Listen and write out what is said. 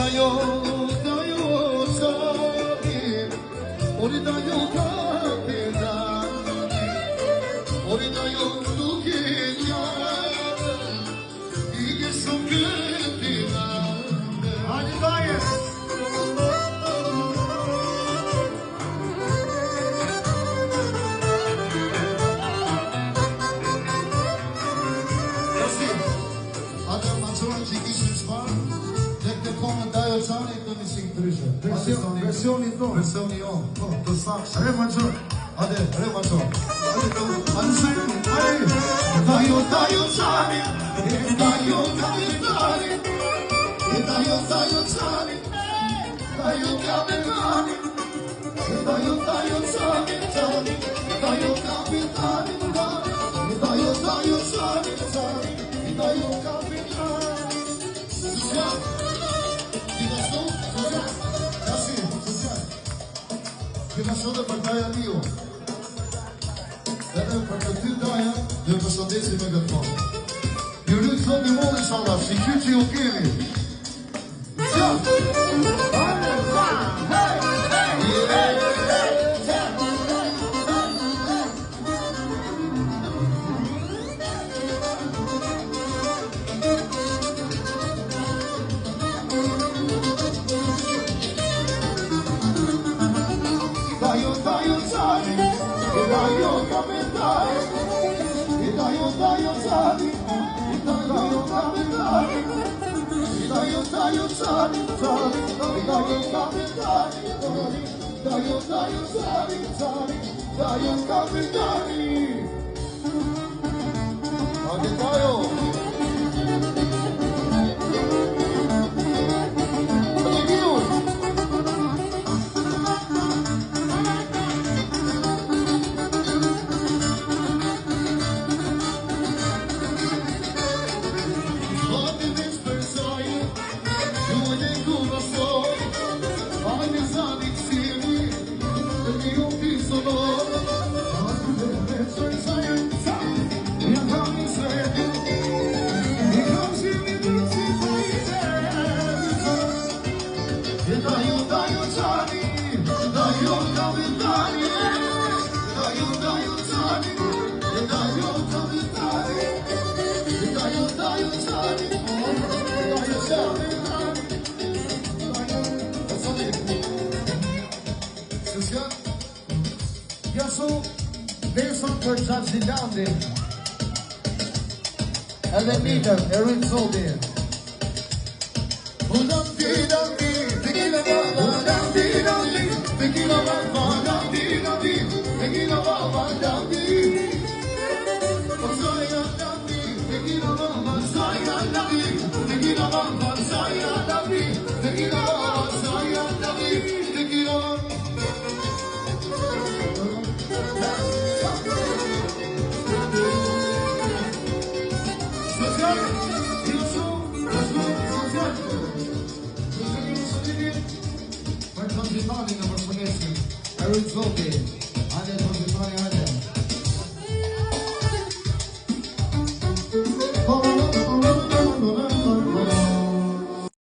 dajo sani, ori dajo kapitani, ori dajo duke njane, ike shumë këtinane. Hajde daje! Versioni tonë. Versioni jo. Të sakshë. Re ma qërë. Ade, re ma qërë. Ade, Ansëjnë. dajo qani, dajo kapitani, dajo qani, dajo kapitani, dajo qani, dajo kapitani, dajo qani, dajo kapitani. Këna shode për daja mio. Edhe për të ty daja, dhe përshëndesi me këtë parë. Ju rritë thot një molë inshallah, si kjo që ju kemi. Dajo kapitani, dajo qani, dajo kapitani, dajo qani, dajo kapitani, dajo qani, dajo kapitani. Hajde dajo! Jasu besën për Gjazilandi edhe Miller, e rritë zodi. Në përshëndesim, e rritë zoti, hajde të përshëndetani, hajde.